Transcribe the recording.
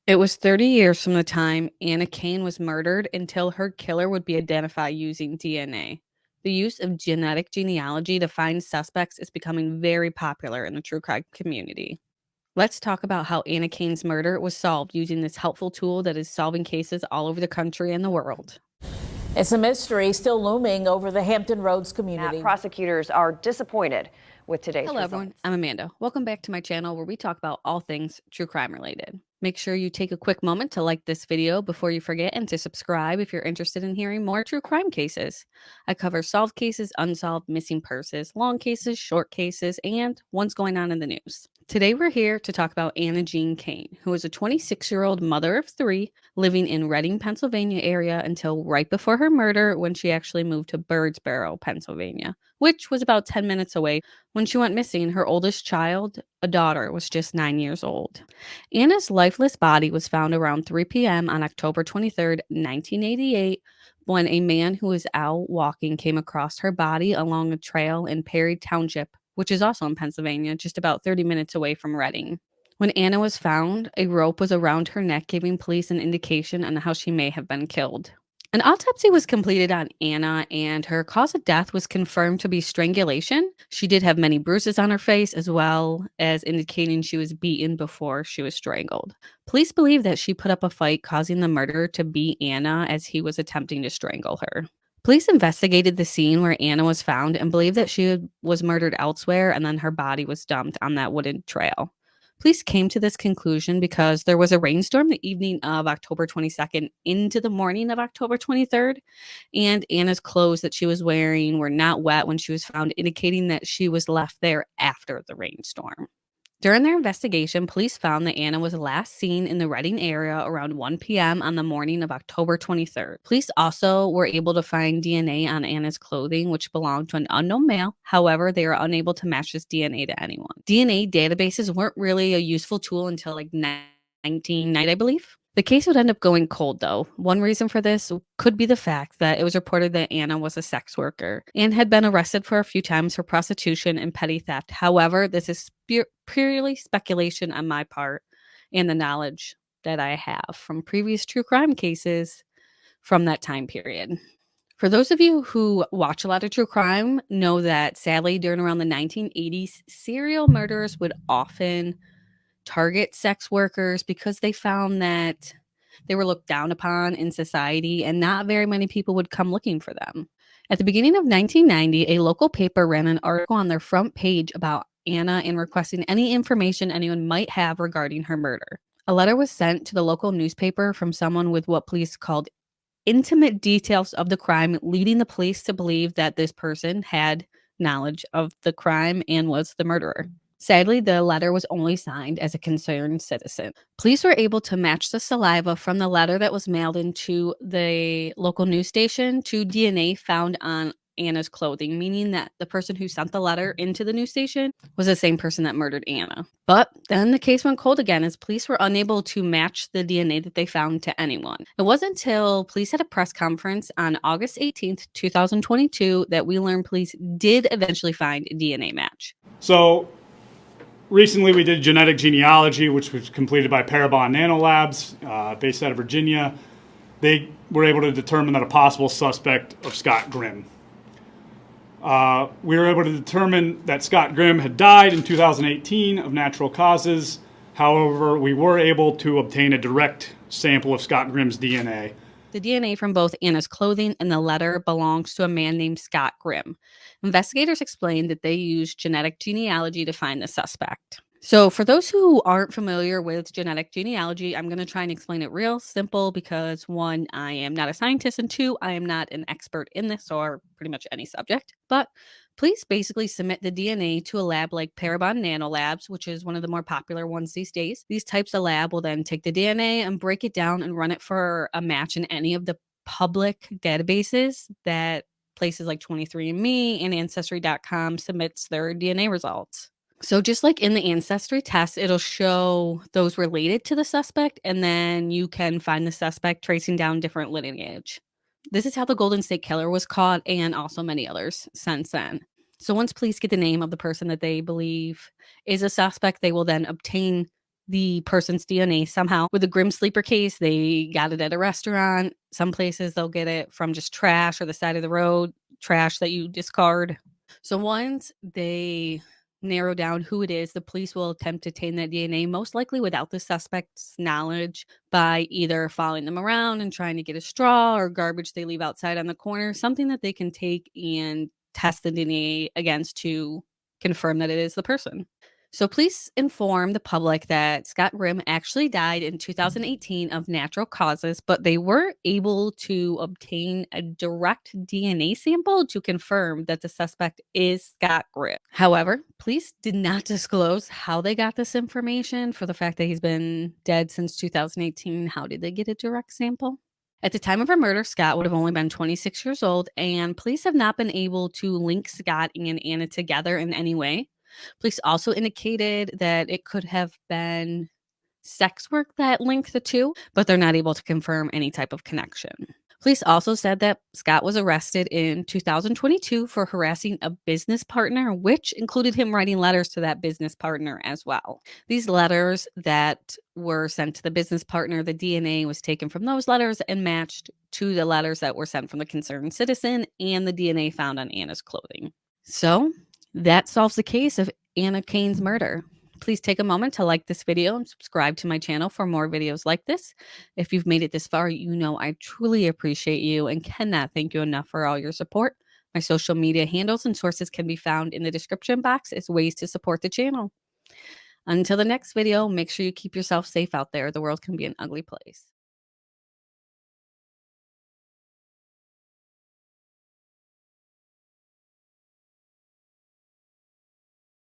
It was 30 years from the time Anna Kane was murdered until her killer would be identified using DNA. The use of genetic genealogy to find suspects is becoming very popular in the true crime community. Let's talk about how Anna Kane's murder was solved using this helpful tool that is solving cases all over the country and the world. It's a mystery still looming over the Hampton Roads community. Prosecutors are disappointed with today's Hello, results. everyone. I'm Amanda. Welcome back to my channel where we talk about all things true crime related. Make sure you take a quick moment to like this video before you forget and to subscribe if you're interested in hearing more true crime cases. I cover solved cases, unsolved, missing persons, long cases, short cases, and ones going on in the news. Today we're here to talk about Anna Jean Kane, who was a 26-year-old mother of three living in Reading, Pennsylvania area until right before her murder when she actually moved to Birdsboro, Pennsylvania, which was about 10 minutes away. When she went missing, her oldest child, a daughter, was just 9 years old. Anna's lifeless body was found around 3 p.m. on October 23rd, 1988, when a man who was out walking came across her body along a trail in Perry Township, which is also in Pennsylvania, just about 30 minutes away from Reading. When Anna was found, a rope was around her neck, giving police an indication on how she may have been killed. An autopsy was completed on Anna, and her cause of death was confirmed to be strangulation. She did have many bruises on her face, as well as indicating she was beaten before she was strangled. Police believe that she put up a fight, causing the murderer to beat Anna as he was attempting to strangle her. Police investigated the scene where Anna was found and believe that she was murdered elsewhere and then her body was dumped on that wooded trail. Police came to this conclusion because there was a rainstorm the evening of October 22nd into the morning of October 23rd, and Anna's clothes that she was wearing were not wet when she was found, indicating that she was left there after the rainstorm. During their investigation, police found that Anna was last seen in the Reading area around 1 p.m. on the morning of October 23rd. Police also were able to find DNA on Anna's clothing, which belonged to an unknown male. However, they were unable to match this DNA to anyone. DNA databases weren't really a useful tool until like 1990, I believe. The case would end up going cold, though. One reason for this could be the fact that it was reported that Anna was a sex worker and had been arrested for a few times for prostitution and petty theft. However, this is purely speculation on my part and the knowledge that I have from previous true crime cases from that time period. For those of you who watch a lot of true crime, know that sadly, during around the 1980s, serial murderers would often target sex workers because they found that they were looked down upon in society and not very many people would come looking for them. At the beginning of 1990, a local paper ran an article on their front page about Anna and requesting any information anyone might have regarding her murder. A letter was sent to the local newspaper from someone with what police called intimate details of the crime, leading the police to believe that this person had knowledge of the crime and was the murderer. Sadly, the letter was only signed as a concerned citizen. Police were able to match the saliva from the letter that was mailed into the local news station to DNA found on Anna's clothing, meaning that the person who sent the letter into the news station was the same person that murdered Anna. But then the case went cold again as police were unable to match the DNA that they found to anyone. It wasn't until police had a press conference on August 18th, 2022 that we learned police did eventually find a DNA match. So recently we did genetic genealogy, which was completed by Parabon Nanolabs, based out of Virginia. They were able to determine that a possible suspect of Scott Grimm. We were able to determine that Scott Grimm had died in 2018 of natural causes. However, we were able to obtain a direct sample of Scott Grimm's DNA. The DNA from both Anna's clothing and the letter belongs to a man named Scott Grimm. Investigators explained that they used genetic genealogy to find the suspect. So for those who aren't familiar with genetic genealogy, I'm going to try and explain it real simple because one, I am not a scientist, and two, I am not an expert in this or pretty much any subject. But police basically submit the DNA to a lab like Parabon Nanolabs, which is one of the more popular ones these days. These types of lab will then take the DNA and break it down and run it for a match in any of the public databases that places like 23andMe and Ancestry.com submits their DNA results. So just like in the Ancestry test, it'll show those related to the suspect, and then you can find the suspect tracing down different lineage. This is how the Golden State Killer was caught, and also many others since then. So once police get the name of the person that they believe is a suspect, they will then obtain the person's DNA somehow. With the Grim Sleeper case, they got it at a restaurant. Some places they'll get it from just trash or the side of the road, trash that you discard. So once they narrow down who it is, the police will attempt to obtain that DNA, most likely without the suspect's knowledge, by either following them around and trying to get a straw or garbage they leave outside on the corner, something that they can take and test the DNA against to confirm that it is the person. So police informed the public that Scott Grimm actually died in 2018 of natural causes, but they were able to obtain a direct DNA sample to confirm that the suspect is Scott Grimm. However, police did not disclose how they got this information for the fact that he's been dead since 2018. How did they get a direct sample? At the time of her murder, Scott would have only been 26 years old, and police have not been able to link Scott and Anna together in any way. Police also indicated that it could have been sex work that linked the two, but they're not able to confirm any type of connection. Police also said that Scott was arrested in 2022 for harassing a business partner, which included him writing letters to that business partner as well. These letters that were sent to the business partner, the DNA was taken from those letters and matched to the letters that were sent from the concerned citizen and the DNA found on Anna's clothing. So that solves the case of Anna Cain's murder. Please take a moment to like this video and subscribe to my channel for more videos like this. If you've made it this far, you know I truly appreciate you and cannot thank you enough for all your support. My social media handles and sources can be found in the description box as ways to support the channel. Until the next video, make sure you keep yourself safe out there. The world can be an ugly place.